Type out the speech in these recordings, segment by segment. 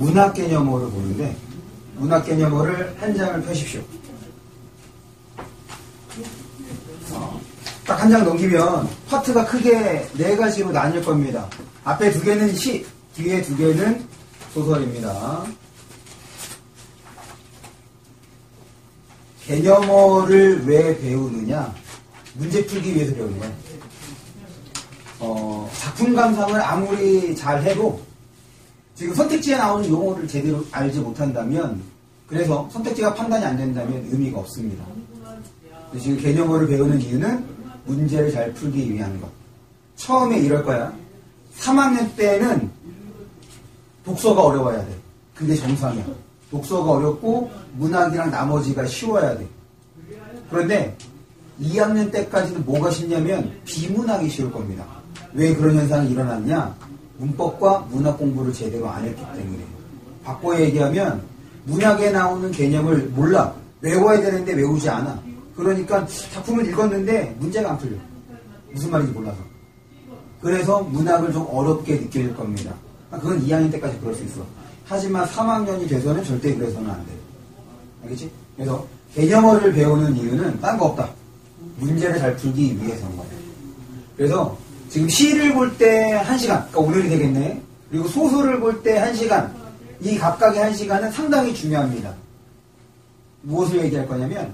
문학 개념어를 보는데, 문학 개념어를 한 장을 펴십시오. 딱 한 장 넘기면 파트가 크게 네 가지로 나뉠 겁니다. 앞에 두 개는 시, 뒤에 두 개는 소설입니다. 개념어를 왜 배우느냐? 문제 풀기 위해서 배우는 거예요. 작품 감상을 아무리 잘 해도 지금 선택지에 나오는 용어를 제대로 알지 못한다면, 그래서 선택지가 판단이 안 된다면 의미가 없습니다. 지금 개념어를 배우는 이유는 문제를 잘 풀기 위한 것. 처음에 이럴 거야. 3학년 때는 독서가 어려워야 돼. 그게 정상이야. 독서가 어렵고 문학이랑 나머지가 쉬워야 돼. 그런데 2학년 때까지는 뭐가 쉽냐면 비문학이 쉬울 겁니다. 왜 그런 현상이 일어났냐? 문법과 문학 공부를 제대로 안 했기 때문에. 바꿔 얘기하면 문학에 나오는 개념을 몰라. 외워야 되는데 외우지 않아. 그러니까 작품을 읽었는데 문제가 안 풀려. 무슨 말인지 몰라서. 그래서 문학을 좀 어렵게 느낄 겁니다. 그건 2학년 때까지 그럴 수 있어. 하지만 3학년이 돼서는 절대 그래서는 안 돼. 알겠지? 그래서 개념어를 배우는 이유는 딴 거 없다. 문제를 잘 풀기 위해서인 거예요. 그래서 지금 시를 볼 때 1시간, 그러니까 오늘이 되겠네. 그리고 소설을 볼 때 1시간. 이 각각의 1시간은 상당히 중요합니다. 무엇을 얘기할 거냐면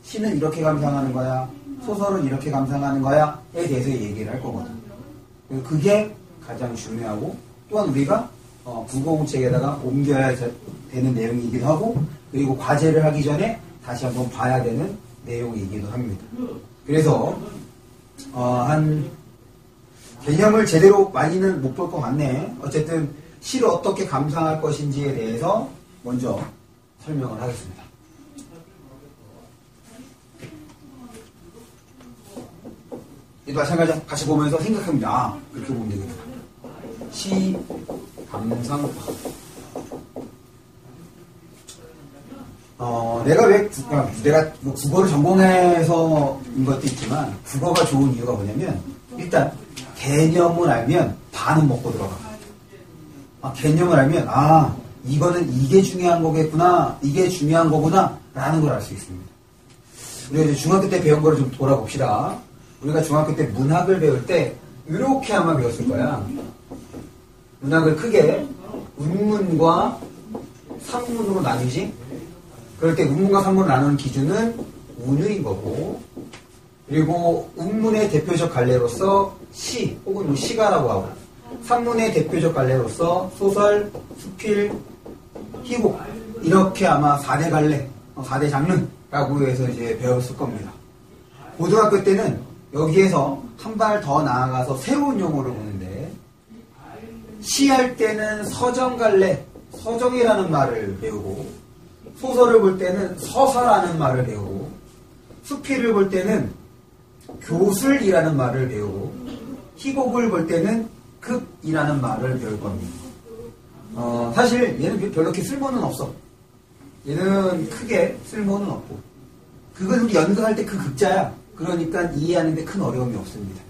시는 이렇게 감상하는 거야, 소설은 이렇게 감상하는 거야에 대해서 얘기를 할 거거든. 그게 가장 중요하고, 또한 우리가 국어공책에다가 옮겨야 되는 내용이기도 하고, 그리고 과제를 하기 전에 다시 한번 봐야 되는 내용이기도 합니다. 그래서 개념을 제대로 많이는 못 볼 것 같네. 어쨌든 시를 어떻게 감상할 것인지에 대해서 먼저 설명을 하겠습니다. 마찬가지로 같이 보면서 생각합니다. 그렇게 보면 되겠다. 시, 감상. 내가 뭐 국어를 전공해서인 것도 있지만, 국어가 좋은 이유가 뭐냐면, 일단, 개념을 알면 반은 먹고 들어가. 개념을 알면, 이거는 이게 중요한 거겠구나, 이게 중요한 거구나, 라는 걸 알 수 있습니다. 우리가 이제 중학교 때 배운 거를 좀 돌아봅시다. 우리가 중학교 때 문학을 배울 때 이렇게 아마 배웠을 거야. 문학을 크게 운문과 산문으로 나뉘지. 그럴 때 운문과 산문을 나누는 기준은 운유인 거고, 그리고 운문의 대표적 갈래로서 시 혹은 뭐 시가라고 하고, 산문의 대표적 갈래로서 소설, 수필, 희곡, 이렇게 아마 4대 갈래, 4대 장르라고 해서 이제 배웠을 겁니다. 고등학교 때는 여기에서 한 발 더 나아가서 새로운 용어를 보는데, 시할 때는 서정갈래, 서정이라는 말을 배우고, 소설을 볼 때는 서사라는 말을 배우고, 수필을 볼 때는 교술이라는 말을 배우고, 희곡을 볼 때는 극이라는 말을 배울 겁니다. 사실 얘는 별로 이렇게 쓸모는 없어. 얘는 크게 쓸모는 없고, 그걸 우리 연극할 때 그 극자야. 그러니까 이해하는데 큰 어려움이 없습니다.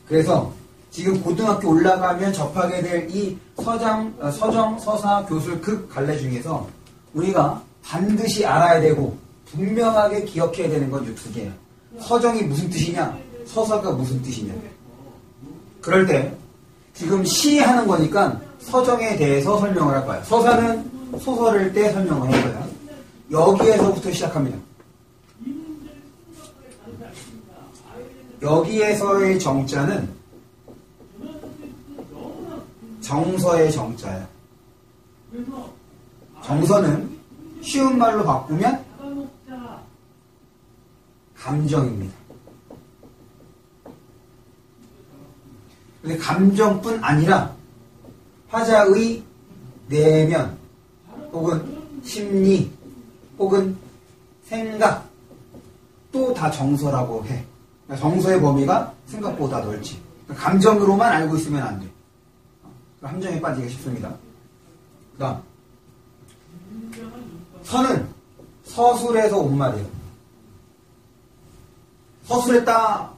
그래서 지금 고등학교 올라가면 접하게 될 이 서정, 서사, 교술, 극 갈래 중에서 우리가 반드시 알아야 되고 분명하게 기억해야 되는 건 이 두 개야. 서정이 무슨 뜻이냐, 서사가 무슨 뜻이냐. 그럴 때 지금 시 하는 거니까 서정에 대해서 설명을 할 거야. 서사는 소설일 때 설명을 할 거야. 여기에서부터 시작합니다. 여기에서의 정자는 정서의 정자야. 정서는 쉬운 말로 바꾸면 감정입니다. 근데 감정뿐 아니라 화자의 내면 혹은 심리 혹은 생각 또 다 정서라고 해. 정서의 범위가 생각보다 넓지. 감정으로만 알고 있으면 안 돼. 함정에 빠지기가 쉽습니다. 그 다음 서는 서술에서 온 말이에요. 서술했다.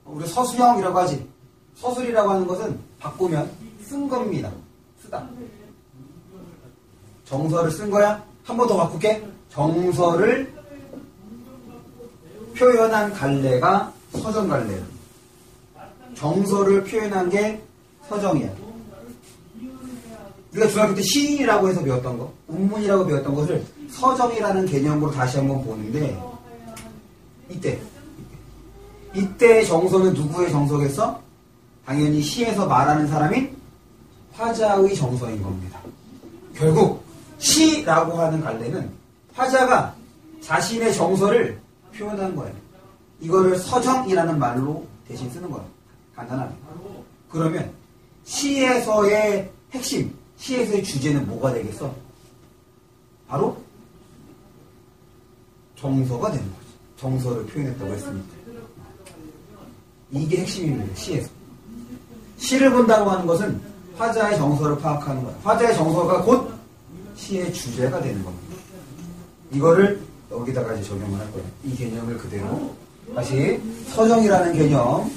우리 서술형이라고 하지. 서술이라고 하는 것은 바꾸면 쓴 겁니다. 쓰다. 정서를 쓴 거야? 한 번 더 바꿀게. 정서를 표현한 갈래가 서정갈래야. 정서를 표현한 게 서정이야. 우리가 중학교 때 시인이라고 해서 배웠던 거, 운문이라고 배웠던 것을 서정이라는 개념으로 다시 한번 보는데, 이때의 정서는 누구의 정서겠어? 당연히 시에서 말하는 사람인 화자의 정서인 겁니다. 결국 시라고 하는 갈래는 화자가 자신의 정서를 표현한 거예요. 이거를 서정이라는 말로 대신 쓰는 거예요. 간단하게. 그러면 시에서의 핵심, 시에서의 주제는 뭐가 되겠어? 바로 정서가 되는 거죠. 정서를 표현했다고 했으니까. 이게 핵심입니다. 시에서. 시를 본다고 하는 것은 화자의 정서를 파악하는 거야. 화자의 정서가 곧 시의 주제가 되는 겁니다. 이거를 여기다가 이제 적용을 할 거예요. 이 개념을 그대로. 다시 서정이라는 개념,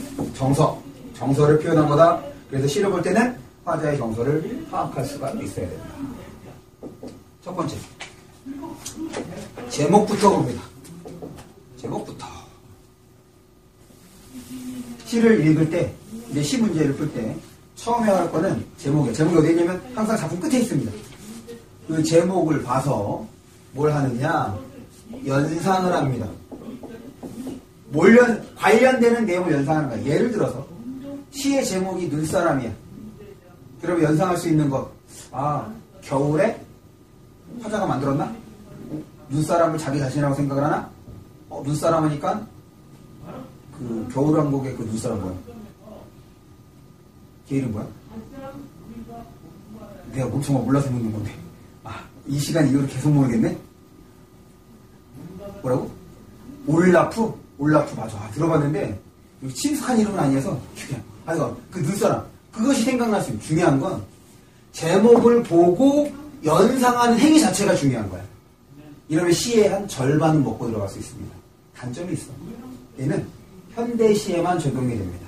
정서를 표현한 거다. 그래서 시를 볼 때는 화자의 정서를 파악할 수가 있어야 된다. 첫 번째, 제목부터 봅니다. 제목부터. 시를 읽을 때, 이제 시 문제를 풀 때 처음 해야 할 거는 제목이에요. 제목이 어디 있냐면 항상 작품 끝에 있습니다. 그 제목을 봐서 뭘 하느냐? 연상을 합니다. 관련되는 내용을 연상하는 거야. 예를 들어서 시의 제목이 눈사람이야. 그러면 연상할 수 있는 것. 겨울에 화자가 만들었나? 눈사람을 자기 자신이라고 생각을 하나? 눈사람 하니까 그 겨울왕국의 그 눈사람 뭐야? 걔 이름 뭐야? 내가 엄청 몰라서 묻는 건데. 이 시간 이후로 계속 모르겠네? 뭐라고? 올라프 맞아. 들어봤는데 친숙한 이름은 아니어서 그냥 그 눈사람 그것이 생각날 수 있는. 중요한 건 제목을 보고 연상하는 행위 자체가 중요한 거야. 이러면 시의 한 절반은 먹고 들어갈 수 있습니다. 단점이 있어. 얘는 현대 시에만 적용이 됩니다.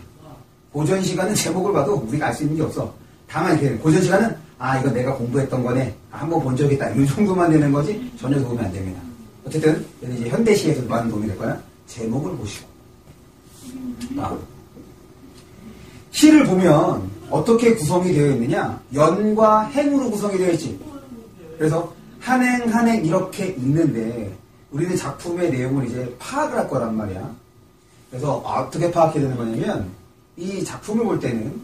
고전 시간은 제목을 봐도 우리가 알 수 있는 게 없어. 다만 이렇게 고전 시간은 이거 내가 공부했던 거네. 한번 본 적이 있다. 이 정도만 되는 거지 전혀 도움이 안 됩니다. 어쨌든 이제 현대 시에서 많은 도움이 될 거야. 제목을 보시고. 시를 보면 어떻게 구성이 되어 있느냐? 연과 행으로 구성이 되어 있지. 그래서 한행 이렇게 있는데 우리는 작품의 내용을 이제 파악을 할 거란 말이야. 그래서 어떻게 파악해야 되는 거냐면 이 작품을 볼 때는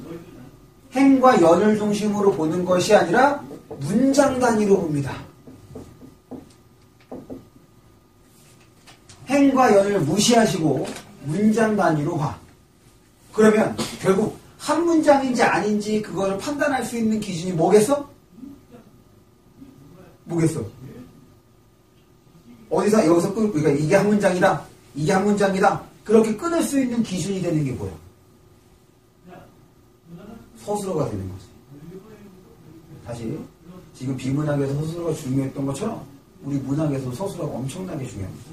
행과 연을 중심으로 보는 것이 아니라 문장 단위로 봅니다. 행과 연을 무시하시고 문장 단위로 봐. 그러면 결국 한 문장인지 아닌지 그걸 판단할 수 있는 기준이 뭐겠어? 여기서 그러니까 이게 한 문장이다. 그렇게 끊을 수 있는 기준이 되는 게 뭐야? 서술어가 되는 거지. 다시 지금 비문학에서 서술어가 중요했던 것처럼 우리 문학에서 서술어가 엄청나게 중요합니다.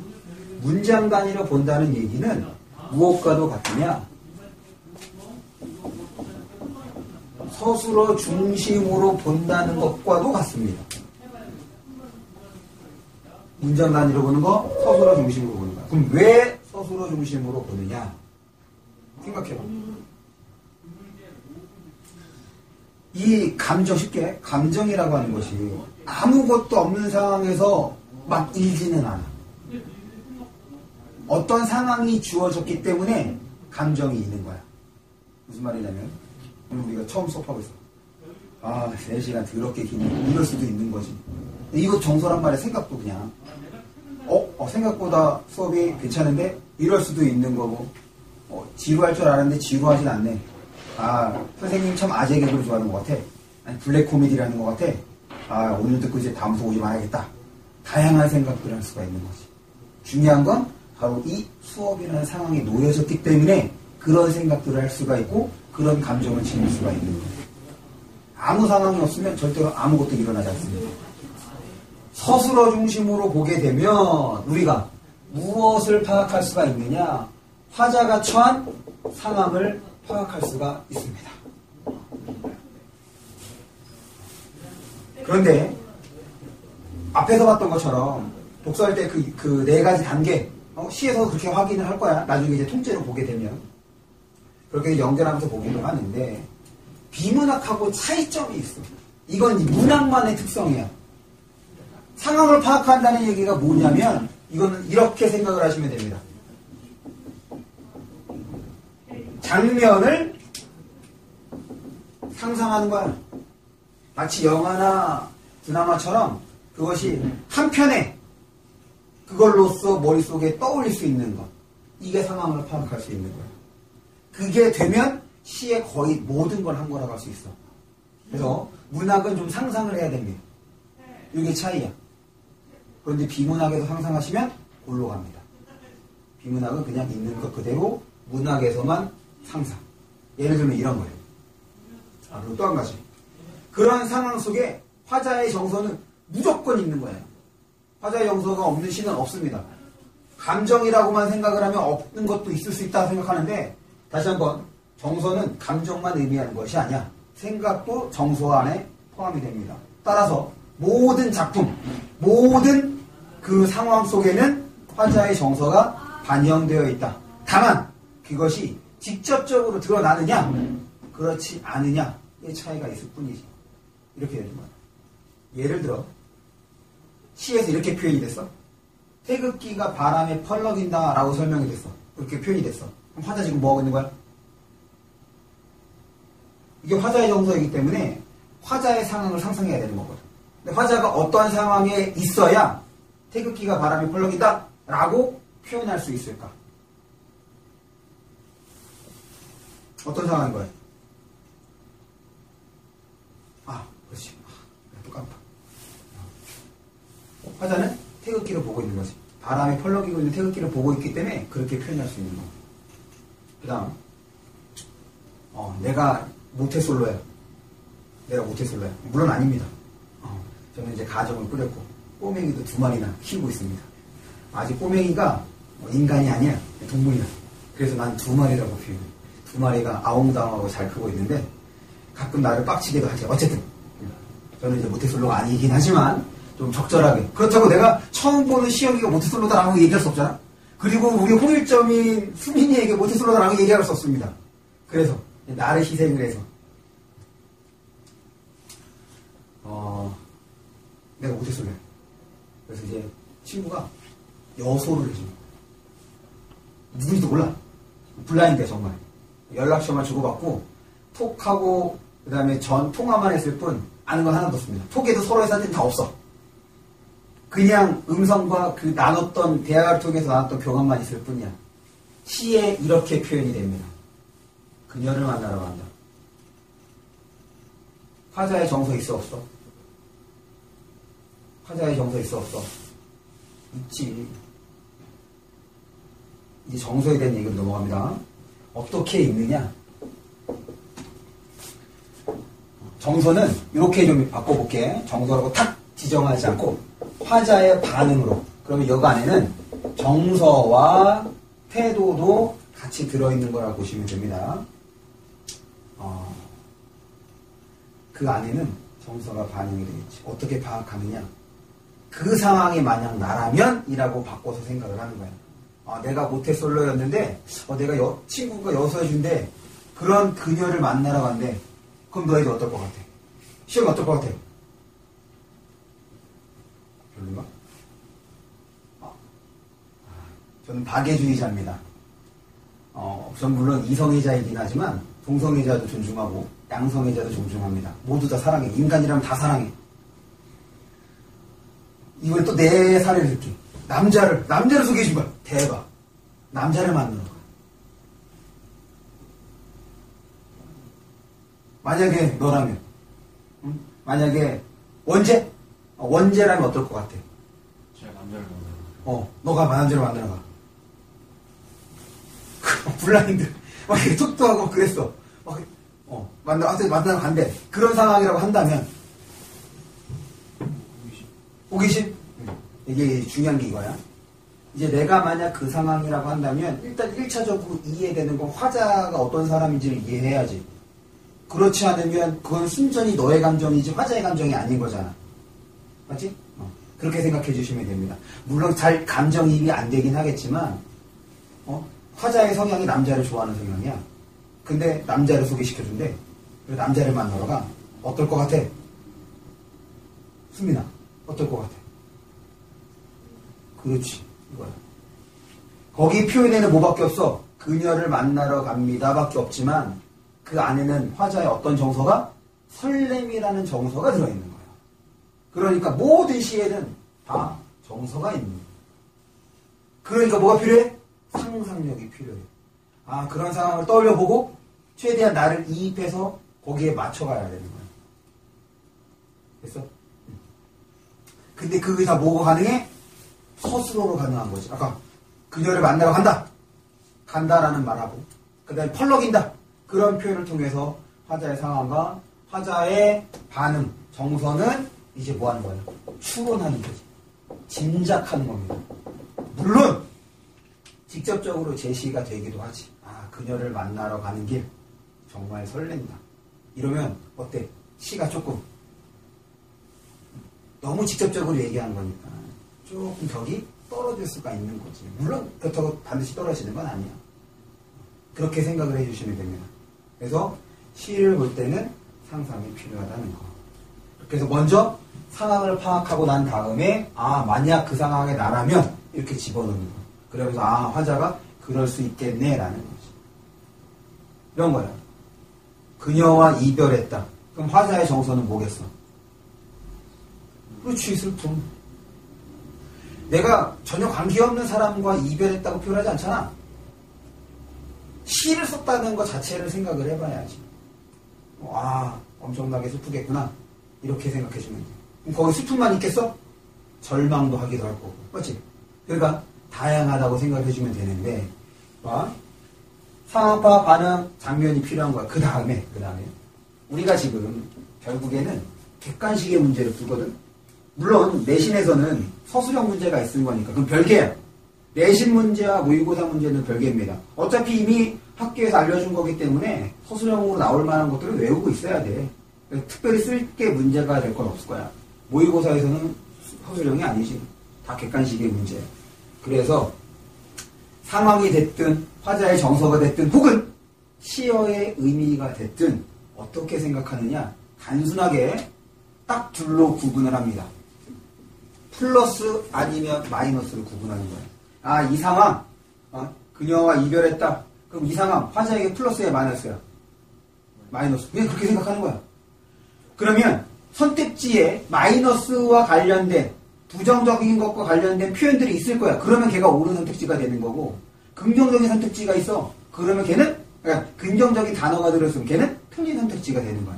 문장 단위로 본다는 얘기는 무엇과도 같으냐? 서술어 중심으로 본다는 것과도 같습니다. 문장 단위로 보는 거, 서술어 중심으로 보는 거. 그럼 왜 서술어 중심으로 보느냐? 생각해봐. 이 감정이라고 하는 것이 아무것도 없는 상황에서 막 일지는 않아. 어떤 상황이 주어졌기 때문에 감정이 있는 거야. 무슨 말이냐면 오늘 우리가 처음 수업하고 있어. 3시간 더럽게 기네. 이럴 수도 있는 거지. 이거 정서란 말에 생각도 그냥 생각보다 수업이 괜찮은데 이럴 수도 있는 거고 지루할 줄 알았는데 지루하진 않네. 선생님 참 아재 개그를 좋아하는 것 같아. 아니 블랙 코미디를 하는 것 같아. 오늘 듣고 이제 다음 수업 오지 말아야겠다. 다양한 생각들을 할 수가 있는 거지. 중요한 건 바로 이 수업이라는 상황에 놓여졌기 때문에 그런 생각들을 할 수가 있고 그런 감정을 지닐 수가 있는 거예요. 아무 상황이 없으면 절대로 아무것도 일어나지 않습니다. 서술어 중심으로 보게 되면 우리가 무엇을 파악할 수가 있느냐? 화자가 처한 상황을 파악할 수가 있습니다. 그런데 앞에서 봤던 것처럼 독서할 때 그 네 가지 단계, 시에서 그렇게 확인을 할 거야. 나중에 이제 통째로 보게 되면. 그렇게 연결하면서 보기도 하는데, 비문학하고 차이점이 있어. 이건 문학만의 특성이야. 상황을 파악한다는 얘기가 뭐냐면, 이거는 이렇게 생각을 하시면 됩니다. 장면을 상상하는 거야. 마치 영화나 드라마처럼 그것이 한 편에 그걸로써 머릿속에 떠올릴 수 있는 것. 이게 상황을 파악할 수 있는 거야. 그게 되면 시의 거의 모든 걸 한 거라고 할 수 있어. 그래서 문학은 좀 상상을 해야 됩니다. 이게 차이야. 그런데 비문학에서 상상하시면 골로 갑니다. 비문학은 그냥 있는 것 그대로, 문학에서만 상상. 예를 들면 이런 거예요. 그리고 또 한 가지. 그런 상황 속에 화자의 정서는 무조건 있는 거예요. 화자의 정서가 없는 시는 없습니다. 감정이라고만 생각을 하면 없는 것도 있을 수 있다고 생각하는데, 다시 한번, 정서는 감정만 의미하는 것이 아니야. 생각도 정서 안에 포함이 됩니다. 따라서 모든 작품, 모든 그 상황 속에는 화자의 정서가 반영되어 있다. 다만 그것이 직접적으로 드러나느냐, 그렇지 않느냐의 차이가 있을 뿐이지. 이렇게 되는 거야. 예를 들어 시에서 이렇게 표현이 됐어. 태극기가 바람에 펄럭인다 라고 설명이 됐어. 그렇게 표현이 됐어. 그럼 화자 지금 뭐하고 있는 거야? 이게 화자의 정서이기 때문에 화자의 상황을 상상해야 되는 거거든. 근데 화자가 어떠한 상황에 있어야 태극기가 바람에 펄럭인다 라고 표현할 수 있을까? 어떤 상황인 거야? 그렇지. 또 깜빡. 화자는 태극기를 보고 있는 거지. 바람에 펄럭이고 있는 태극기를 보고 있기 때문에 그렇게 표현할 수 있는 거. 그 다음, 내가 모태솔로야. 내가 모태솔로야. 물론 아닙니다. 저는 이제 가정을 꾸렸고, 꼬맹이도 2마리나 키우고 있습니다. 아직 꼬맹이가 인간이 아니야. 동물이야. 그래서 난 2마리라고 표현해. 2마리가 아웅다웅하고 잘 크고 있는데, 가끔 나를 빡치게도 하죠. 어쨌든. 저는 이제 모태솔로가 아니긴 하지만, 좀 적절하게. 그렇다고 내가 처음 보는 시영이가 모태솔로다라고 얘기할 수 없잖아? 그리고 우리 홍일점인 수민이에게 모태솔로다라고 얘기할 수 없습니다. 그래서, 나를 희생을 해서. 내가 모태솔로야. 그래서 이제 친구가 여소를 해줍니다. 누군지도 몰라. 블라인드야, 정말. 연락처만 주고받고, 톡하고, 그 다음에 통화만 했을 뿐, 아는 건 하나도 없습니다. 톡에도 서로의 사진이 다 없어. 그냥 음성과 그 나눴던, 대화를 통해서 나눴던 교감만 있을 뿐이야. 시에 이렇게 표현이 됩니다. 그녀를 만나러 간다. 화자의 정서 있어, 없어? 화자의 정서 있어, 없어? 있지. 이제 정서에 대한 얘기로 넘어갑니다. 어떻게 있느냐? 정서는 이렇게 좀 바꿔볼게. 정서라고 탁 지정하지 않고 화자의 반응으로. 그러면 여기 안에는 정서와 태도도 같이 들어있는 거라고 보시면 됩니다. 그 안에는 정서가 반영이 되겠지. 어떻게 파악하느냐? 그 상황이 만약 나라면 이라고 바꿔서 생각을 하는 거야. 내가 모태솔로였는데 내가 친구가 여서해준데 그런 그녀를 만나러 간대. 그럼 너희들 어떨 것 같아? 시험이 어떨 것 같아? 별로인가? 저는 박애주의자입니다. 전 물론 이성애자이긴 하지만 동성애자도 존중하고 양성애자도 존중합니다. 모두 다 사랑해. 인간이라면 다 사랑해. 이번에 또 내 사례를 듣게. 남자를 소개해준 거야. 대박. 남자를 만나는 거야. 만약에 너라면, 응? 만약에 원재라면 어떨 것 같아? 제가 남자를 만나러 가. 너가 남자를 만나러 가. 블라인드. 막 이렇게 톡도 하고 그랬어. 만나러 간대. 그런 상황이라고 한다면, 호기심? 이게 중요한 게 이거야. 이제 내가 만약 그 상황이라고 한다면, 일단 1차적으로 이해되는 건 화자가 어떤 사람인지를 이해해야지. 그렇지 않으면 그건 순전히 너의 감정이지 화자의 감정이 아닌 거잖아. 맞지? 그렇게 생각해 주시면 됩니다. 물론 잘 감정이입이 안 되긴 하겠지만 화자의 성향이 남자를 좋아하는 성향이야. 근데 남자를 소개시켜준대. 그래서 남자를 만나러 가. 어떨 것 같아? 수민아, 어떨 것 같아? 그렇지, 이거야. 거기 표현에는 뭐밖에 없어? 그녀를 만나러 갑니다 밖에 없지만 그 안에는 화자의 어떤 정서가? 설렘이라는 정서가 들어있는 거야. 그러니까 모든 시에는 다 정서가 있는 거야. 그러니까 뭐가 필요해? 상상력이 필요해. 아, 그런 상황을 떠올려보고 최대한 나를 이입해서 거기에 맞춰가야 되는 거야. 됐어? 근데 그게 다 뭐가 가능해? 서술어로 가능한 거지. 아까 그녀를 만나러 간다. 간다라는 말하고 그 다음에 펄럭인다. 그런 표현을 통해서 화자의 상황과 화자의 반응, 정서는 이제 뭐 하는 거야? 추론하는 거지. 짐작하는 겁니다. 물론 직접적으로 제시가 되기도 하지. 아, 그녀를 만나러 가는 길 정말 설렌다. 이러면 어때? 시가 조금 너무 직접적으로 얘기하는 거니까 조금 격이 떨어질 수가 있는 거지. 물론 그렇다고 반드시 떨어지는 건 아니야. 그렇게 생각을 해주시면 됩니다. 그래서 시를 볼 때는 상상이 필요하다는 거. 그래서 먼저 상황을 파악하고 난 다음에 아, 만약 그 상황에 나라면 이렇게 집어넣는 거. 그러면서 아, 화자가 그럴 수 있겠네 라는 거지. 이런 거야. 그녀와 이별했다. 그럼 화자의 정서는 뭐겠어? 그렇지, 슬픔. 내가 전혀 관계없는 사람과 이별했다고 표현하지 않잖아. 시를 썼다는 것 자체를 생각을 해봐야지. 아, 엄청나게 슬프겠구나. 이렇게 생각해주면 돼. 그럼 거기 슬픔만 있겠어? 절망도 하기도 할 거고. 그렇지? 그러니까 다양하다고 생각해주면 되는데 상황 파악, 반응, 장면이 필요한 거야. 그 다음에 우리가 지금 결국에는 객관식의 문제를 풀거든. 물론 내신에서는 서술형 문제가 있는 거니까 그럼 별개야. 내신 문제와 모의고사 문제는 별개입니다. 어차피 이미 학교에서 알려준 거기 때문에 서술형으로 나올 만한 것들을 외우고 있어야 돼. 특별히 쓸 게 문제가 될 건 없을 거야. 모의고사에서는 서술형이 아니지. 다 객관식의 문제야. 그래서 상황이 됐든 화자의 정서가 됐든 혹은 시어의 의미가 됐든 어떻게 생각하느냐, 단순하게 딱 둘로 구분을 합니다. 플러스 아니면 마이너스로 구분하는 거예요. 아, 이 상황 그녀와 이별했다. 그럼 이 상황 화자에게 플러스야 마이너스야? 마이너스. 그냥 그렇게 생각하는 거야. 그러면 선택지에 마이너스와 관련된 부정적인 것과 관련된 표현들이 있을 거야. 그러면 걔가 옳은 선택지가 되는 거고, 긍정적인 선택지가 있어. 그러면 걔는, 그러니까 긍정적인 단어가 들어있으면 걔는 틀린 선택지가 되는 거야.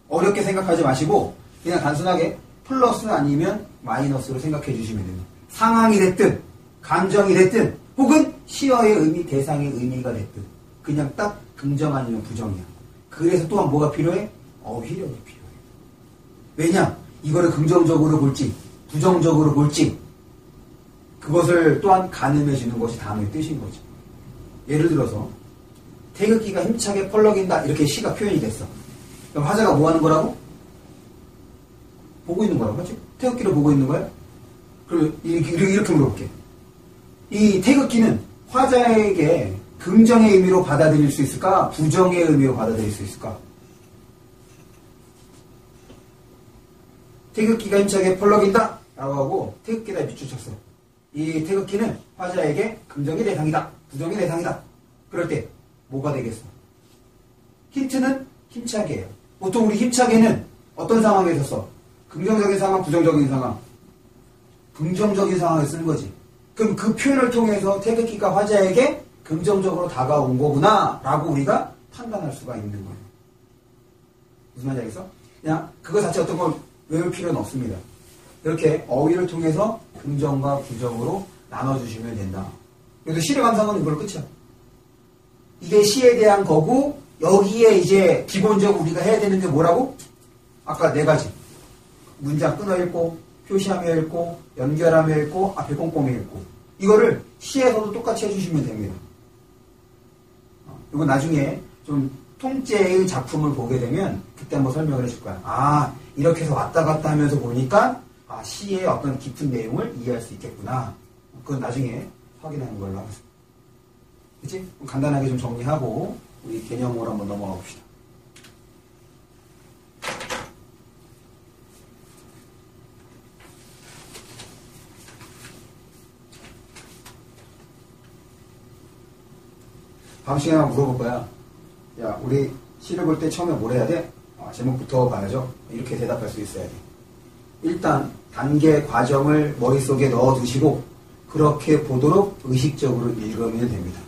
어렵게 생각하지 마시고 그냥 단순하게 플러스 아니면 마이너스로 생각해 주시면 됩니다. 상황이 됐든 감정이 됐든 혹은 시어의 의미, 대상의 의미가 됐든 그냥 딱 긍정 아니면 부정이야. 그래서 또한 뭐가 필요해? 어휘력이 필요해. 왜냐? 이거를 긍정적으로 볼지 부정적으로 볼지 그것을 또한 가늠해 주는 것이 단어의 뜻인 거지. 예를 들어서 태극기가 힘차게 펄럭인다 이렇게 시가 표현이 됐어. 그럼 화자가 뭐 하는 거라고? 보고 있는 거라고 하지? 태극기를 보고 있는 거야? 그리고 이렇게 물어볼게. 이 태극기는 화자에게 긍정의 의미로 받아들일 수 있을까? 부정의 의미로 받아들일 수 있을까? 태극기가 힘차게 펄럭인다 라고 하고 태극기에다 밑줄쳤어. 이 태극기는 화자에게 긍정의 대상이다, 부정의 대상이다. 그럴 때 뭐가 되겠어? 힌트는 힘차게예요. 보통 우리 힘차게는 어떤 상황에서 써? 긍정적인 상황, 부정적인 상황. 긍정적인 상황에 쓰는 거지. 그럼 그 표현을 통해서 태극기가 화자에게 긍정적으로 다가온 거구나 라고 우리가 판단할 수가 있는 거예요. 무슨 말인지 알겠어? 그냥 그거 자체 어떤 걸 외울 필요는 없습니다. 이렇게 어휘를 통해서 긍정과 부정으로 나눠주시면 된다. 그래서 시의 감상은 이걸로 끝이야. 이게 시에 대한 거고 여기에 이제 기본적으로 우리가 해야 되는 게 뭐라고? 아까 네 가지. 문장 끊어 읽고 표시하며 읽고 연결하며 읽고 앞에 꼼꼼히 읽고 이거를 시에서도 똑같이 해주시면 됩니다. 이거 나중에 좀 통째의 작품을 보게 되면 그때 한번 설명을 해줄 거야. 아, 이렇게 해서 왔다 갔다 하면서 보니까 아, 시의 어떤 깊은 내용을 이해할 수 있겠구나. 그건 나중에 확인하는 걸로 하겠습니다. 그치? 간단하게 좀 정리하고 우리 개념으로 한번 넘어가 봅시다. 다음 시간에 한번 물어볼 거야. 야, 우리 시를 볼 때 처음에 뭘 해야 돼? 제목부터 봐야죠. 이렇게 대답할 수 있어야 돼. 일단 단계 과정을 머릿속에 넣어두시고 그렇게 보도록 의식적으로 읽으면 됩니다.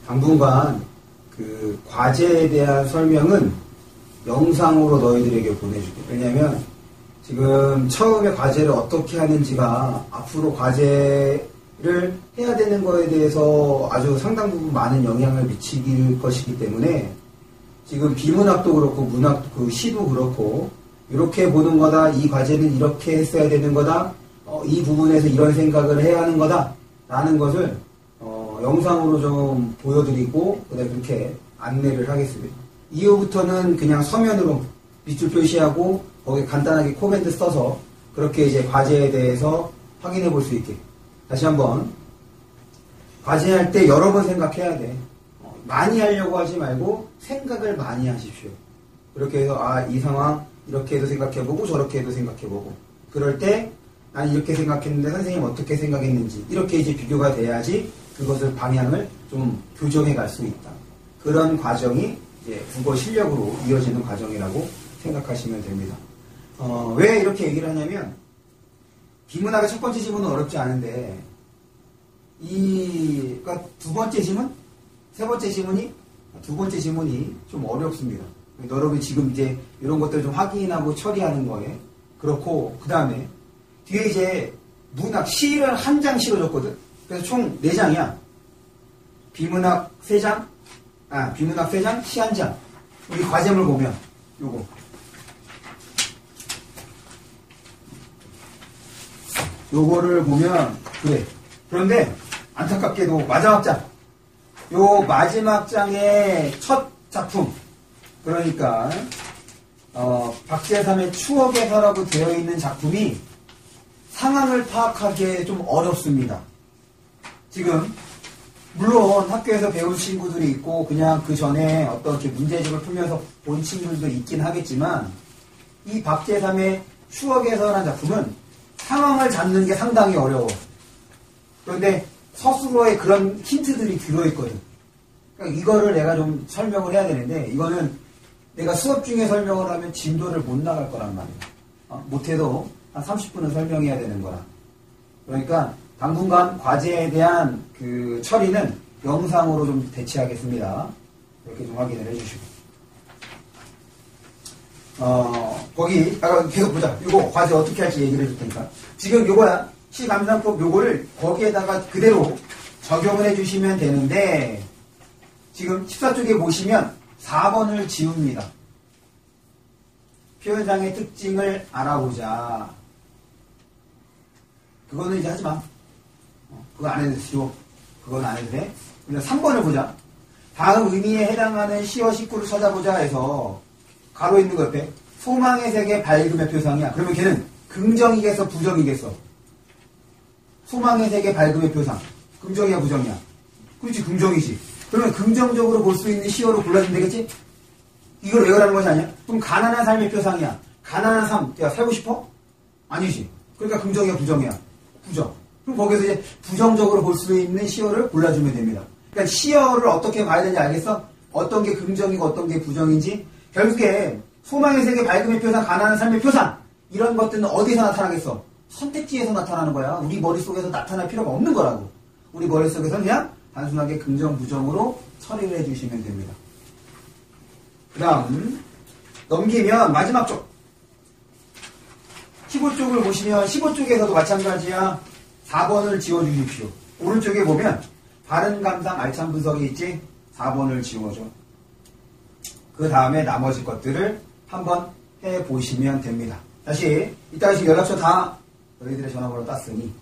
당분간 그 과제에 대한 설명은 영상으로 너희들에게 보내줄게. 왜냐면 지금 처음에 과제를 어떻게 하는지가 앞으로 과제를 해야 되는 거에 대해서 아주 상당 부분 많은 영향을 미칠 것이기 때문에 지금 비문학도 그렇고 문학도 그 시도 그렇고 이렇게 보는 거다. 이 과제는 이렇게 했어야 되는 거다. 이 부분에서 이런 생각을 해야 하는 거다. 라는 것을 영상으로 좀 보여드리고 그렇게 안내를 하겠습니다. 이후부터는 그냥 서면으로 밑줄 표시하고 거기에 간단하게 코멘트 써서 그렇게 이제 과제에 대해서 확인해 볼 수 있게. 다시 한번 과제할 때 여러 번 생각해야 돼. 많이 하려고 하지 말고 생각을 많이 하십시오. 그렇게 해서 이 상황 이렇게 해도 생각해보고 저렇게 해도 생각해보고 그럴 때 난 이렇게 생각했는데 선생님 어떻게 생각했는지 이렇게 이제 비교가 돼야지 그것을 방향을 좀 교정해 갈 수 있다. 그런 과정이 이제 국어 실력으로 이어지는 과정이라고 생각하시면 됩니다. 왜 이렇게 얘기를 하냐면 비문학의 첫 번째 지문은 어렵지 않은데 그러니까 두 번째 지문, 세 번째 지문이 두 번째 지문이 좀 어렵습니다. 여러분이 지금 이제 이런 것들을 좀 확인하고 처리하는 거에 그렇고 그 다음에 뒤에 이제 문학 시를 한 장 실어줬거든. 그래서 총 4장이야. 비문학 3장, 비문학 3장, 시 1장. 우리 과제물 보면 요거를 보면 그래. 그런데 안타깝게도 마지막 장. 요 마지막 장의 첫 작품. 그러니까 박재삼의 추억의 서라고 되어 있는 작품이 상황을 파악하기에 좀 어렵습니다. 지금 물론 학교에서 배운 친구들이 있고 그냥 그 전에 어떤 이렇게 문제집을 풀면서 본 친구들도 있긴 하겠지만 이 박재삼의 추억에서라는 작품은 상황을 잡는 게 상당히 어려워. 그런데 서술어에 그런 힌트들이 들어있거든. 그러니까 이거를 내가 좀 설명을 해야 되는데 이거는 내가 수업 중에 설명을 하면 진도를 못 나갈 거란 말이야. 못해도 한 30분은 설명해야 되는 거라. 그러니까 당분간 과제에 대한 그 처리는 영상으로 좀 대체하겠습니다. 이렇게 좀 확인을 해주시고. 거기, 계속 보자. 이거 과제 어떻게 할지 얘기를 해줄 테니까. 지금 요거야. 시감상법 요거를 거기에다가 그대로 적용을 해주시면 되는데, 지금 14쪽에 보시면 4번을 지웁니다. 표현상의 특징을 알아보자. 그거는 이제 하지 마. 그거 안 해도 지워. 그건 안 해도 돼. 그냥 3번을 보자. 다음 의미에 해당하는 시어 식구를 찾아보자 해서 가로 있는 거 옆에 소망의 세계 밝음의 표상이야. 그러면 걔는 긍정이겠어 부정이겠어? 소망의 세계 밝음의 표상. 긍정이야, 부정이야? 그렇지, 긍정이지. 그러면 긍정적으로 볼 수 있는 시어로 골라주면 되겠지? 이걸 외우라는 것이 아니야? 그럼 가난한 삶의 표상이야. 가난한 삶, 야, 살고 싶어? 아니지. 그러니까 긍정이야, 부정이야? 부정. 그럼 거기서 이제 부정적으로 볼 수 있는 시어를 골라주면 됩니다. 그러니까 시어를 어떻게 봐야 되는지 알겠어? 어떤 게 긍정이고 어떤 게 부정인지. 결국에 소망의 세계, 밝음의 표상, 가난한 삶의 표상, 이런 것들은 어디서 나타나겠어? 선택지에서 나타나는 거야. 우리 머릿속에서 나타날 필요가 없는 거라고. 우리 머릿속에서 그냥 단순하게 긍정, 부정으로 처리를 해주시면 됩니다. 그 다음 넘기면 마지막 쪽 15쪽을 보시면 15쪽에서도 마찬가지야. 4번을 지워주십시오. 오른쪽에 보면 바른 감상 알찬 분석이 있지. 4번을 지워줘. 그 다음에 나머지 것들을 한번 해보시면 됩니다. 다시 이따가 지금 연락처 다 너희들의 전화번호 땄으니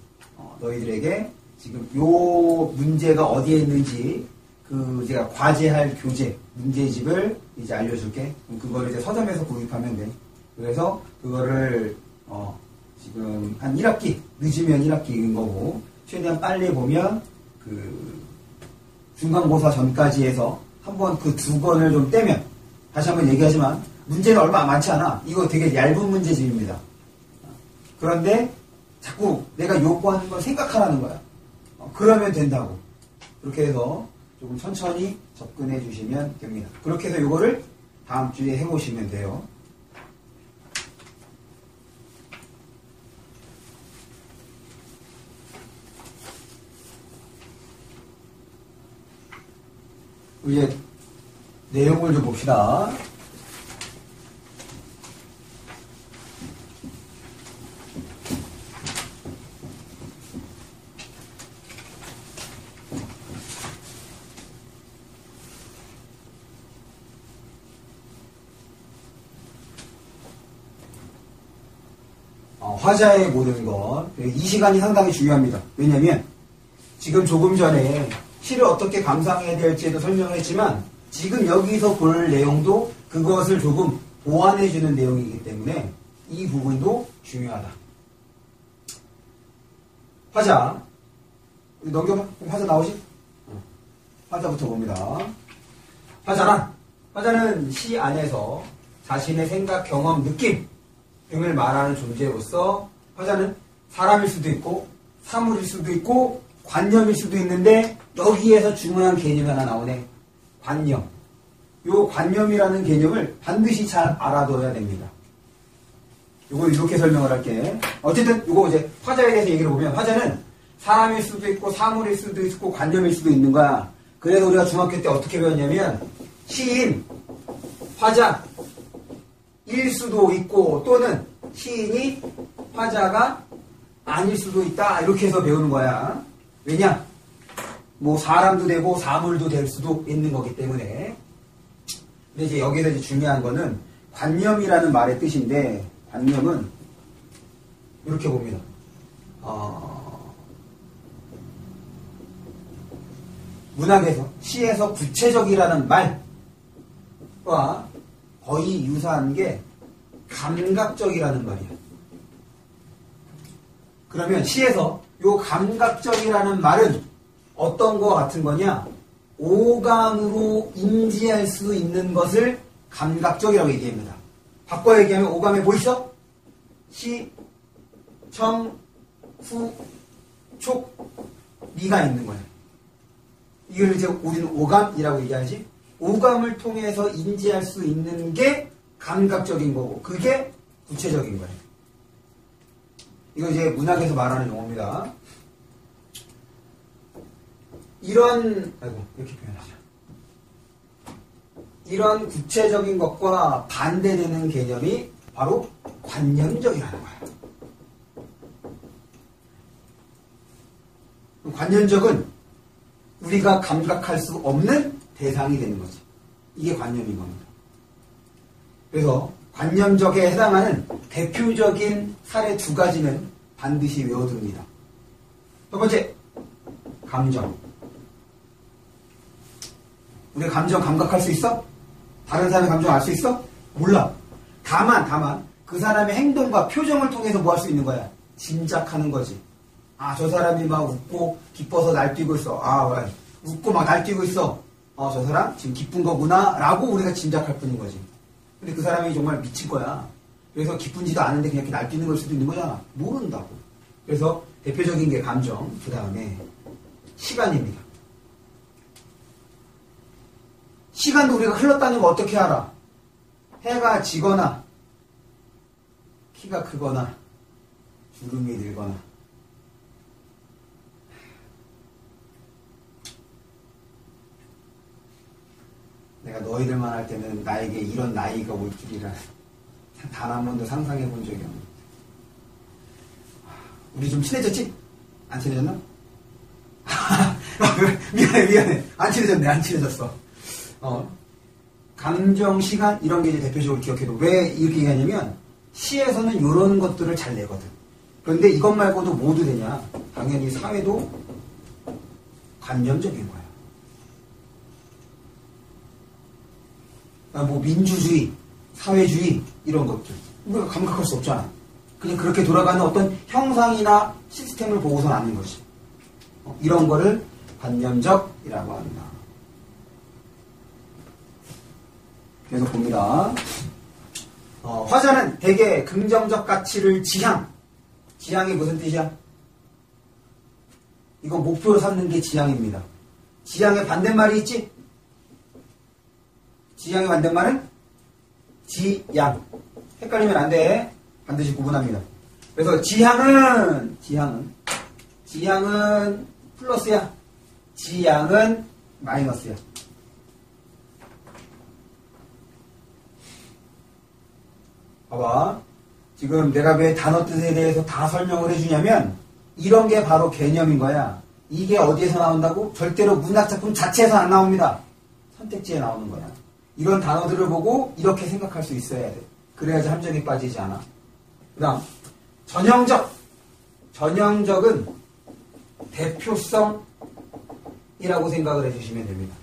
너희들에게 지금 요 문제가 어디에 있는지 그 제가 과제할 교재 문제집을 이제 알려줄게. 그거를 이제 서점에서 구입하면 돼. 그래서 그거를 지금 한 1학기 늦으면 1학기인 거고 최대한 빨리 보면 그 중간고사 전까지 해서 한번 그 2권을 좀 떼면 다시 한번 얘기하지만 문제는 얼마 많지 않아. 이거 되게 얇은 문제집입니다. 그런데 자꾸 내가 요구하는 걸 생각하라는 거야. 그러면 된다고. 그렇게 해서 조금 천천히 접근해 주시면 됩니다. 그렇게 해서 요거를 다음 주에 해보시면 돼요. 이제 내용을 좀 봅시다. 화자의 모든 것. 이 시간이 상당히 중요합니다. 왜냐면 지금 조금 전에 시를 어떻게 감상해야 될지도 설명을 했지만 지금 여기서 볼 내용도 그것을 조금 보완해주는 내용이기 때문에 이 부분도 중요하다. 화자. 넘겨봐. 화자 나오지? 화자부터 봅니다. 화자는 시 안에서 자신의 생각, 경험, 느낌 등을 말하는 존재로서 화자는 사람일 수도 있고 사물일 수도 있고 관념일 수도 있는데 여기에서 중요한 개념이 하나 나오네. 관념. 요 관념이라는 개념을 반드시 잘 알아둬야 됩니다. 요걸 이렇게 설명을 할게. 어쨌든 요거 이제 화자에 대해서 얘기를 보면 화자는 사람일 수도 있고 사물일 수도 있고 관념일 수도 있는 거야. 그래서 우리가 중학교 때 어떻게 배웠냐면 시인, 화자 일 수도 있고 또는 시인이 화자가 아닐 수도 있다. 이렇게 해서 배우는 거야. 왜냐? 뭐 사람도 되고 사물도 될 수도 있는 거기 때문에. 근데 이제 여기서 이제 중요한 거는 관념이라는 말의 뜻인데 관념은 이렇게 봅니다. 문학에서 시에서 구체적이라는 말과 거의 유사한 게 감각적이라는 말이야. 그러면 시에서 요 감각적이라는 말은 어떤 거 같은 거냐? 오감으로 인지할 수 있는 것을 감각적이라고 얘기합니다. 바꿔 얘기하면 오감에 뭐 있어? 시, 청, 후, 촉, 미가 있는 거야. 이걸 이제 우리는 오감이라고 얘기하지. 오감을 통해서 인지할 수 있는 게 감각적인 거고 그게 구체적인 거예요. 이거 이제 문학에서 말하는 용어입니다. 이런 이렇게 표현하자. 이런 구체적인 것과 반대되는 개념이 바로 관념적이라는 거야. 관념적은 우리가 감각할 수 없는 대상이 되는 거지. 이게 관념인 겁니다. 그래서 관념적에 해당하는 대표적인 사례 2가지는 반드시 외워둡니다. 첫 번째, 감정. 우리 감정 감각할 수 있어? 다른 사람의 감정 알 수 있어? 몰라. 다만 그 사람의 행동과 표정을 통해서 뭐 할 수 있는 거야? 짐작하는 거지. 아, 저 사람이 막 웃고 기뻐서 날뛰고 있어. 아, 웃고 막 날뛰고 있어. 저 사람 지금 기쁜 거구나 라고 우리가 짐작할 뿐인 거지. 근데 그 사람이 정말 미친 거야. 그래서 기쁜지도 않은데 그냥 이렇게 날뛰는 걸 수도 있는 거잖아. 모른다고. 그래서 대표적인 게 감정, 그 다음에 시간입니다. 시간도 우리가 흘렀다는 거 어떻게 알아? 해가 지거나 키가 크거나 주름이 늘거나 내가 너희들만 할 때는 나에게 이런 나이가 올 줄이라 단 한 번도 상상해 본 적이 없는데. 우리 좀 친해졌지? 안 친해졌나? 미안해. 안 친해졌어. 감정, 시간 이런 게 이제 대표적으로 기억해도 왜 이렇게 얘기하냐면 시에서는 이런 것들을 잘 내거든. 그런데 이것 말고도 모두 되냐? 당연히 사회도 관념적인 거야. 뭐 민주주의, 사회주의 이런 것들 우리가 감각할 수 없잖아. 그냥 그렇게 돌아가는 어떤 형상이나 시스템을 보고선 아는 것이. 이런 거를 관념적이라고 한다. 그래서 봅니다. 화자는 대개 긍정적 가치를 지향이 무슨 뜻이야? 이거 목표로 삼는 게 지향입니다. 지향의 반대말이 있지? 지향의 반대말은 지양. 헷갈리면 안 돼. 반드시 구분합니다. 그래서 지향은 플러스야. 지향은 마이너스야. 봐봐. 지금 내가 왜 단어 뜻에 대해서 다 설명을 해주냐면 이런 게 바로 개념인 거야. 이게 어디에서 나온다고? 절대로 문학작품 자체에서 안 나옵니다. 선택지에 나오는 거야. 이런 단어들을 보고 이렇게 생각할 수 있어야 돼. 그래야지 함정에 빠지지 않아. 그 다음 전형적은 대표성이라고 생각을 해주시면 됩니다.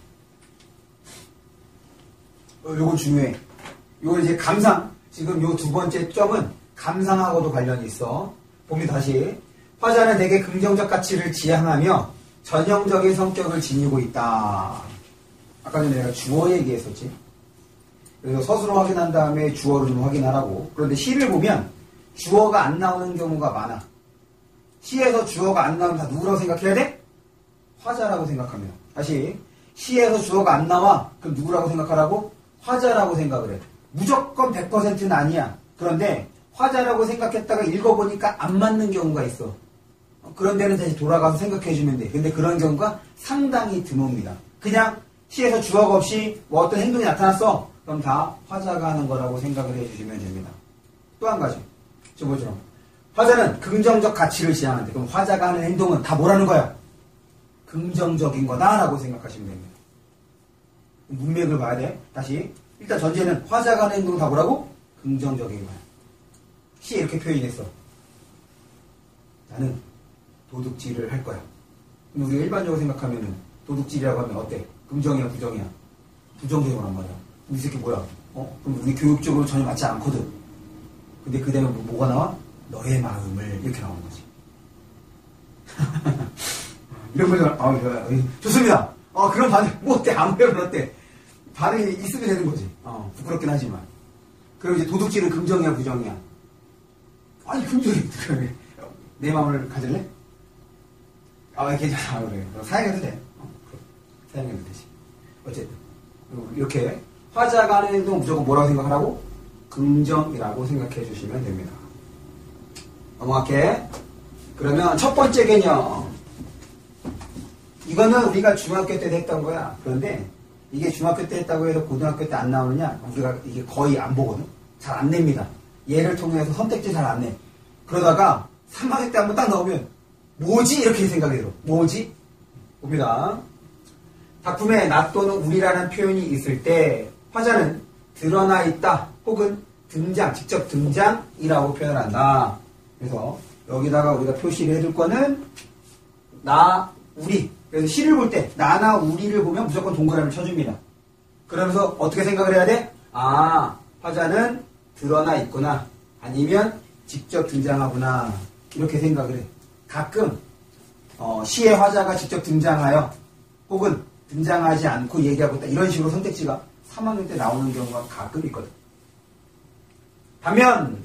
요거 중요해. 요거 이제 감상. 지금 요 두 번째 점은 감상하고도 관련이 있어. 봅니다. 다시. 화자는 대개 긍정적 가치를 지향하며 전형적인 성격을 지니고 있다. 아까 전에 내가 주어 얘기했었지. 그래서 서술어 확인한 다음에 주어를 좀 확인하라고. 그런데 시를 보면 주어가 안 나오는 경우가 많아. 시에서 주어가 안 나오면 다 누구라고 생각해야 돼? 화자라고 생각합니다. 다시. 시에서 주어가 안 나와. 그럼 누구라고 생각하라고? 화자라고 생각을 해. 무조건 100%는 아니야. 그런데 화자라고 생각했다가 읽어보니까 안 맞는 경우가 있어. 그런 데는 다시 돌아가서 생각해주면 돼. 근데 그런 경우가 상당히 드뭅니다. 그냥 시에서 주어가 없이 뭐 어떤 행동이 나타났어. 그럼 다 화자가 하는 거라고 생각을 해주시면 됩니다. 또 한 가지. 저 뭐죠? 화자는 긍정적 가치를 지향하는데 그럼 화자가 하는 행동은 다 뭐라는 거야? 긍정적인 거다라고 생각하시면 됩니다. 문맥을 봐야 돼. 다시. 일단 전제는 화자가 하는 행동은 다 뭐라고? 긍정적인 거야. 시에 이렇게 표현했어. 나는 도둑질을 할 거야. 그럼 우리가 일반적으로 생각하면은 도둑질이라고 하면 어때? 긍정이야, 부정이야? 부정적으로 한 말이야. 이 새끼 뭐야? 그럼 우리 교육적으로 전혀 맞지 않거든. 근데 그 다음에 뭐가 나와? 너의 마음을 이렇게 나오는 거지. 이런 거죠. 좋습니다. 그런 반응, 뭐 어때? 아무래도 어때? 반응이 있으면 되는 거지. 부끄럽긴 하지만. 그럼 이제 도둑질은 긍정이야, 부정이야? 아니, 긍정이, 그래. 내 마음을 가질래? 괜찮아. 그래. 사양해도 돼. 사양해도 되지. 어쨌든. 이렇게. 화자가 하는 행동은 무조건 뭐라고 생각하라고? 긍정이라고 생각해 주시면 됩니다. 넘어갈게. 그러면 첫 번째 개념. 이거는 우리가 중학교 때도 했던 거야. 그런데 이게 중학교 때 했다고 해서 고등학교 때 안 나오느냐? 우리가 이게 거의 안 보거든? 잘 안 냅니다. 얘를 통해서 선택지 잘 안 내. 그러다가 3학년 때 한번 딱 나오면 뭐지? 이렇게 생각이 들어. 뭐지? 봅니다. 작품에 나 또는 우리라는 표현이 있을 때 화자는 드러나 있다 혹은 등장, 직접 등장이라고 표현한다. 그래서 여기다가 우리가 표시를 해줄 거는 나, 우리. 그래서 시를 볼 때 나나 우리를 보면 무조건 동그라미를 쳐줍니다. 그러면서 어떻게 생각을 해야 돼? 화자는 드러나 있구나. 아니면 직접 등장하구나. 이렇게 생각을 해. 가끔 시에 화자가 직접 등장하여 혹은 등장하지 않고 얘기하고 있다. 이런 식으로 선택지가 3학년 때 나오는 경우가 가끔 있거든. 반면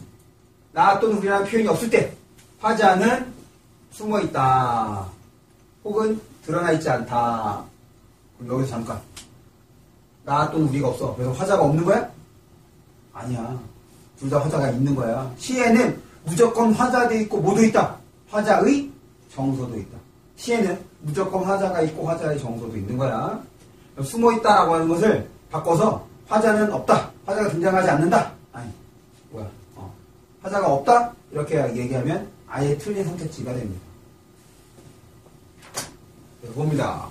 나 또는 우리라는 표현이 없을 때 화자는 숨어있다 혹은 드러나 있지 않다. 그럼 여기서 잠깐 나 또는 우리가 없어. 그래서 화자가 없는 거야? 아니야. 둘 다 화자가 있는 거야. 시에는 무조건 화자도 있고 뭐도 있다. 화자의 정서도 있다. 시에는 무조건 화자가 있고 화자의 정서도 있는 거야. 숨어있다라고 하는 것을 바꿔서 화자는 없다. 화자가 등장하지 않는다. 아니 뭐야. 화자가 없다. 이렇게 얘기하면 아예 틀린 선택지가 됩니다. 그래서 봅니다.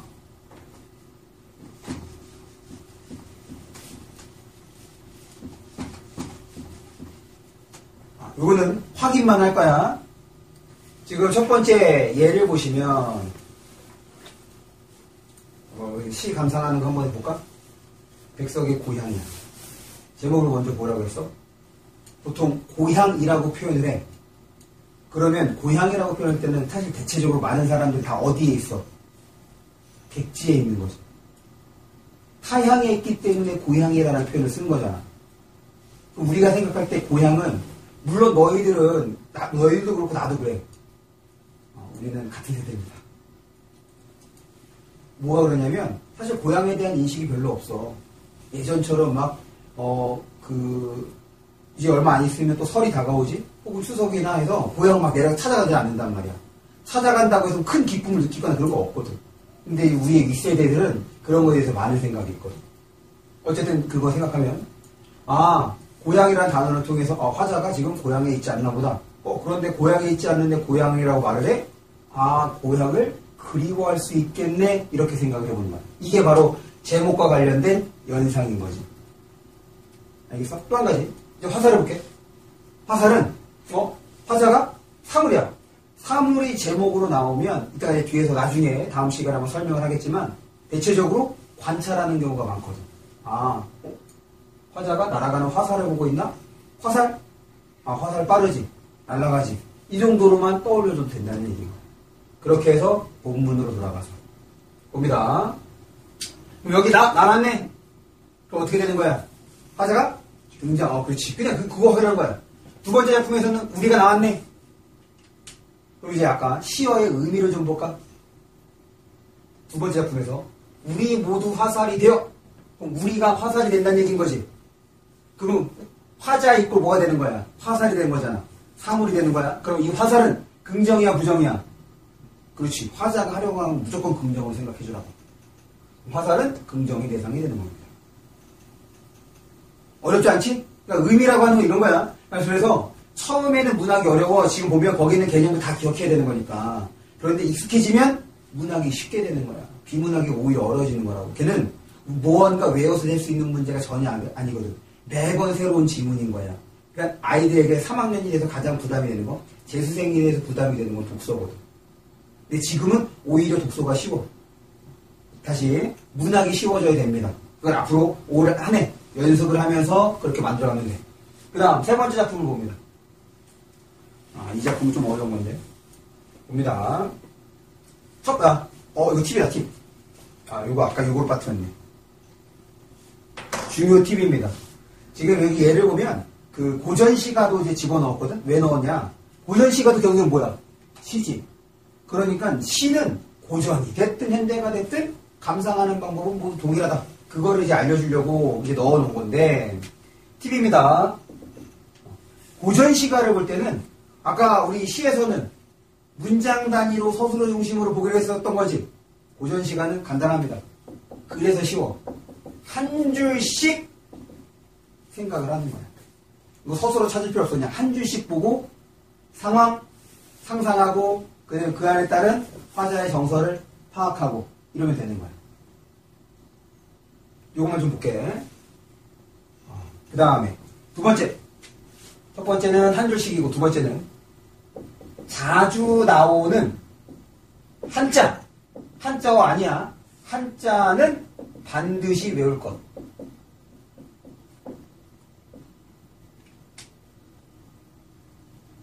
요거는 확인만 할 거야. 지금 첫 번째 예를 보시면 시 감상하는 거 한번 해볼까? 백석의 고향이야. 제목을 먼저 뭐라고 했어? 보통 고향이라고 표현을 해. 그러면 고향이라고 표현할 때는 사실 대체적으로 많은 사람들이 다 어디에 있어? 백지에 있는 거죠. 타향에 있기 때문에 고향이라는 표현을 쓰는 거잖아. 그럼 우리가 생각할 때 고향은 물론 너희들도 그렇고 나도 그래. 우리는 같은 세대입니다. 뭐가 그러냐면 사실 고향에 대한 인식이 별로 없어. 예전처럼 이제 얼마 안 있으면 또 설이 다가오지? 혹은 추석이나 해서 고향 막 내려가 찾아가지 않는단 말이야. 찾아간다고 해서 큰 기쁨을 느끼거나 그런 거 없거든. 근데 우리의 윗세대들은 그런 거에 대해서 많은 생각이 있거든. 어쨌든 그거 생각하면 고향이라는 단어를 통해서 화자가 지금 고향에 있지 않나 보다. 그런데 고향에 있지 않는데 고향이라고 말을 해? 고향을 그리워할 수 있겠네? 이렇게 생각을 해보는 거야. 이게 바로 제목과 관련된 연상인 거지. 알겠어? 또 한 가지. 이제 화살을 볼게. 화살은 화자가 사물이야. 사물이 제목으로 나오면 이따가 이제 뒤에서 나중에 다음 시간에 한번 설명을 하겠지만 대체적으로 관찰하는 경우가 많거든. 화자가 날아가는 화살을 보고 있나? 화살? 화살 빠르지. 날아가지. 이 정도로만 떠올려도 된다는 얘기고. 그렇게 해서 본문으로 돌아가서 봅니다. 그럼 여기 나왔네. 그럼 어떻게 되는 거야? 화자가 등장. 그렇지. 그냥 그거 확인하는 거야. 두 번째 작품에서는 우리가 나왔네. 그럼 이제 아까 시어의 의미를 좀 볼까? 두 번째 작품에서 우리 모두 화살이 되어. 그럼 우리가 화살이 된다는 얘기인 거지. 그럼 화자 있고 뭐가 되는 거야? 화살이 되는 거잖아. 사물이 되는 거야. 그럼 이 화살은 긍정이야 부정이야? 그렇지. 화자가 하려고 하면 무조건 긍정으로 생각해 주라고. 화살은 긍정의 대상이 되는 겁니다. 어렵지 않지? 그러니까 의미라고 하는 건 이런 거야. 그래서 처음에는 문학이 어려워. 지금 보면 거기 있는 개념을 다 기억해야 되는 거니까. 그런데 익숙해지면 문학이 쉽게 되는 거야. 비문학이 오히려 어려워지는 거라고. 걔는 무언가 외워서 낼 수 있는 문제가 전혀 아니거든. 매번 새로운 지문인 거야. 그러니까 아이들에게 3학년이 돼서 가장 부담이 되는 거, 재수생이 돼서 부담이 되는 건 독서거든. 근데 지금은 오히려 독서가 쉬워. 다시 문학이 쉬워져야 됩니다. 그걸 앞으로 올 한 해 연습을 하면서 그렇게 만들어가면 돼. 그 다음 세 번째 작품을 봅니다. 이 작품은 좀 어려운 건데. 봅니다. 이거 팁이다, 팁. 이거 아까 이걸 빠뜨렸네. 중요 팁입니다. 지금 여기 예를 보면 그 고전시가도 이제 집어넣었거든. 왜 넣었냐? 고전시가도 결국엔 뭐야? 시지. 그러니까 시는 고전이 됐든 현대가 됐든 감상하는 방법은 모두 동일하다. 그거를 이제 알려주려고 이제 넣어놓은 건데 팁입니다. 고전시가를 볼 때는 아까 우리 시에서는 문장 단위로 서술어 중심으로 보기로 했었던 거지. 고전시가는 간단합니다. 그래서 쉬워. 한 줄씩 생각을 하는 거야. 이거 서술어 찾을 필요 없어. 그냥 한 줄씩 보고 상황 상상하고 그다음에 그 안에 따른 화자의 정서를 파악하고 이러면 되는 거야. 요것만 좀 볼게. 그 다음에 두 번째. 첫 번째는 한 줄씩이고 두 번째는 자주 나오는 한자. 한자어 아니야. 한자는 반드시 외울 것.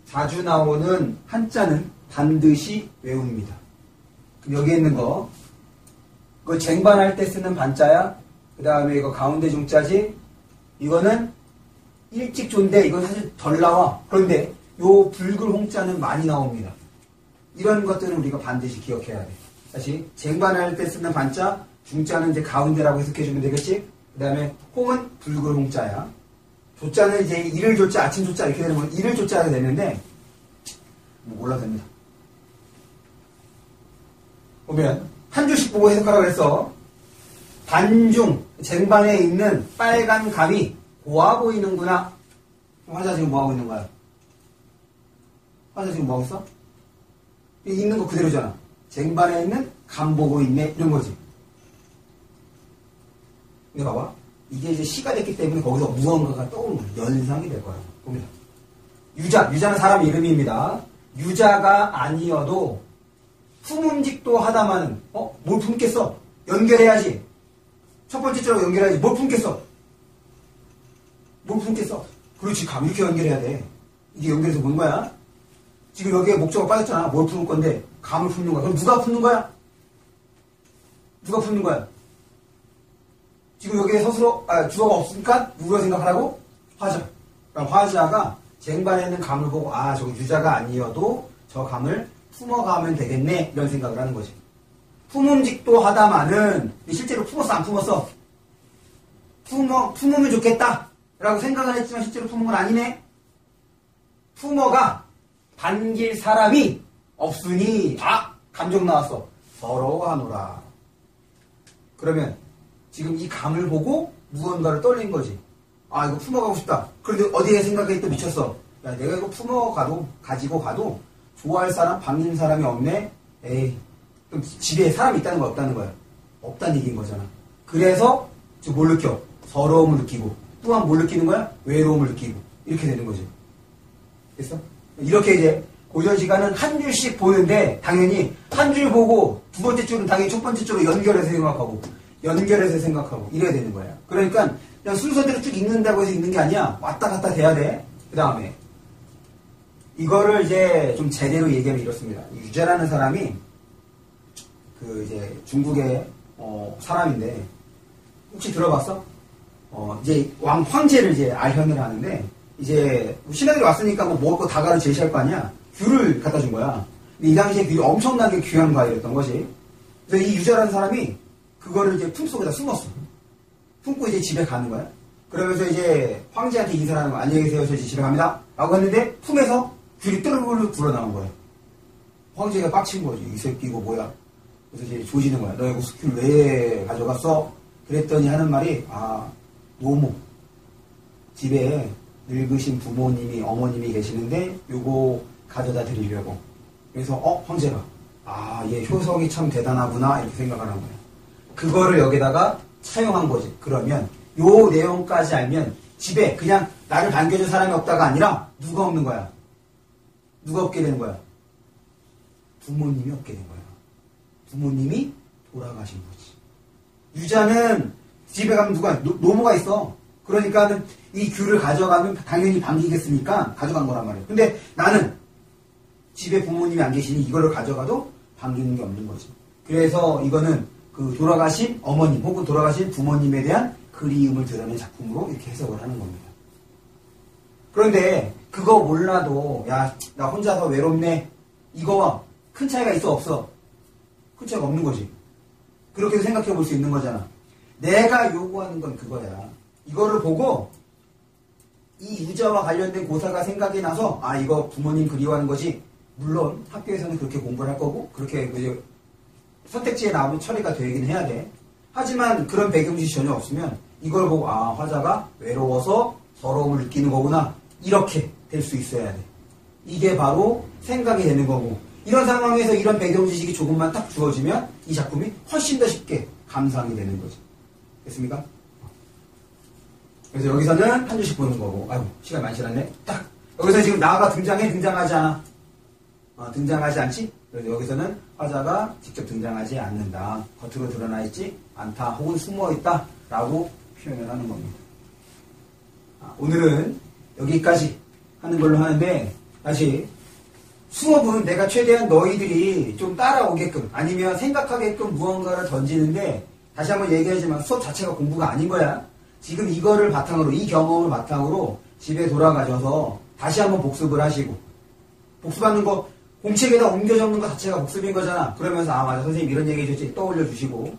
자주 나오는 한자는 반드시 외웁니다. 여기 있는 거, 그거 쟁반할 때 쓰는 반자야. 그 다음에 이거 가운데 중자지. 이거는 일찍조인데 이건 사실 덜 나와. 그런데 요 붉은 홍자는 많이 나옵니다. 이런 것들은 우리가 반드시 기억해야 돼. 다시 쟁반할 때 쓰는 반자, 중자는 이제 가운데라고 해석해주면 되겠지. 그 다음에 홍은 붉은 홍자야. 조자는 이제 일을 조자, 아침 조자 이렇게 되는 건 일을 조자가 되는데 뭐 몰라도 됩니다. 보면 한 줄씩 보고 해석하라고 해서 반중, 쟁반에 있는 빨간 감이 고와 보이는구나. 화자 지금 뭐하고 있는 거야? 화자 지금 뭐하고 있어? 있는 거 그대로잖아. 쟁반에 있는 감 보고 있네. 이런 거지. 근데 봐봐. 이게 이제 시가 됐기 때문에 거기서 무언가가 떠오르는 연상이 될 거라고 봅니다. 유자는 사람 이름입니다. 유자가 아니어도 품음직도 하다마는 뭘 품겠어? 연결해야지. 첫 번째 줄로 연결해야지. 뭘 품겠어? 뭘 품겠어? 그렇지. 감 이렇게 연결해야 돼. 이게 연결해서 보는 거야. 지금 여기에 목적어 빠졌잖아. 뭘 품을 건데 감을 품는 거야. 그럼 누가 품는 거야? 누가 품는 거야? 지금 여기에 서술어, 주어가 없으니까 누가 생각하라고? 화자. 그러니까 화자가 쟁반에 있는 감을 보고 저거 유자가 아니어도 저 감을 품어가면 되겠네. 이런 생각을 하는 거지. 품음직도 하다마는 실제로 품었어 안 품었어? 품으면 좋겠다 라고 생각은 했지만 실제로 품은 건 아니네. 품어가 반길 사람이 없으니 감정 나왔어. 서러워하노라. 그러면 지금 이 감을 보고 무언가를 떨린 거지. 이거 품어가고 싶다. 그런데 어디에 생각이 또 미쳤어. 야, 내가 이거 가지고 가도 좋아할 사람, 반기는 사람이 없네? 에이. 그럼 집에 사람이 있다는 거야, 없다는 거야? 없다는 얘기인 거잖아. 그래서 지금 뭘 느껴? 서러움을 느끼고. 또한 뭘 느끼는 거야? 외로움을 느끼고. 이렇게 되는 거지. 됐어? 이렇게 이제 고전 시간은 한 줄씩 보는데 당연히 한 줄 보고 두 번째 줄은 당연히 첫 번째 줄로 연결해서 생각하고 이래야 되는 거야. 그러니까 그냥 순서대로 쭉 읽는다고 해서 읽는 게 아니야. 왔다 갔다 돼야 돼. 그 다음에 이거를 이제 좀 제대로 얘기하면 이렇습니다. 유자라는 사람이 이제 중국의 사람인데 혹시 들어봤어? 이제 황제를 이제 알현을 하는데 이제 신하들이 왔으니까 먹을 거 다가를 제시할 거 아니야. 귤을 갖다 준 거야. 근데 이 당시에 귤이 엄청나게 귀한 과일이었던 것이. 그래서 이 유자라는 사람이 그거를 이제 품속에다 숨었어. 품고 이제 집에 가는 거야. 그러면서 이제 황제한테 인사를 하는 거야. 안녕히 계세요. 저 이제 집에 갑니다. 라고 했는데 품에서 귤이 뜨르르 불어나온 거야. 황제가 빡친 거지. 이 새끼 이거 뭐야. 그래서 이제 조지는 거야. 너 이거 귤 왜 가져갔어? 그랬더니 하는 말이 노모. 집에 늙으신 부모님이 어머님이 계시는데 요거 가져다 드리려고. 그래서 황제가 얘 효성이 참 대단하구나 이렇게 생각을 한 거야. 그거를 여기다가 차용한 거지. 그러면 요 내용까지 알면 집에 그냥 나를 반겨줄 사람이 없다가 아니라 누가 없는 거야? 누가 없게 되는 거야? 부모님이 없게 된 거야. 부모님이 돌아가신 거지. 유자는 집에 가면 누가 노모가 있어. 그러니까는 이 귤을 가져가면 당연히 반기겠으니까 가져간 거란 말이에요. 근데 나는 집에 부모님이 안 계시니 이거를 가져가도 반기는 게 없는 거지. 그래서 이거는 그 돌아가신 어머님 혹은 돌아가신 부모님에 대한 그리움을 드러낸 작품으로 이렇게 해석을 하는 겁니다. 그런데 그거 몰라도 나 혼자서 외롭네. 이거와 큰 차이가 있어 없어? 큰 차이가 없는 거지. 그렇게 생각해 볼 수 있는 거잖아. 내가 요구하는 건 그거야. 이거를 보고 이 유자와 관련된 고사가 생각이 나서 이거 부모님 그리워하는 거지. 물론 학교에서는 그렇게 공부를 할 거고 그렇게 선택지에 나오면 처리가 되긴 해야 돼. 하지만 그런 배경지식이 전혀 없으면 이걸 보고 화자가 외로워서 서러움을 느끼는 거구나. 이렇게 될 수 있어야 돼. 이게 바로 생각이 되는 거고 이런 상황에서 이런 배경지식이 조금만 딱 주어지면 이 작품이 훨씬 더 쉽게 감상이 되는 거지. 됐습니까? 그래서 여기서는 한 줄씩 보는 거고 시간 많이 지났네. 딱 여기서 지금 나가 등장하지 않아. 등장하지 않지? 그래서 여기서는 화자가 직접 등장하지 않는다. 겉으로 드러나 있지 않다. 혹은 숨어 있다. 라고 표현을 하는 겁니다. 오늘은 여기까지 하는 걸로 하는데 다시 수업은 내가 최대한 너희들이 좀 따라오게끔 아니면 생각하게끔 무언가를 던지는데 다시 한번 얘기하지만 수업 자체가 공부가 아닌 거야. 지금 이거를 바탕으로 이 경험을 바탕으로 집에 돌아가셔서 다시 한번 복습을 하시고 복습하는 거 공책에다 옮겨 적는 거 자체가 복습인 거잖아. 그러면서 아 맞아 선생님 이런 얘기 해줬지 떠올려 주시고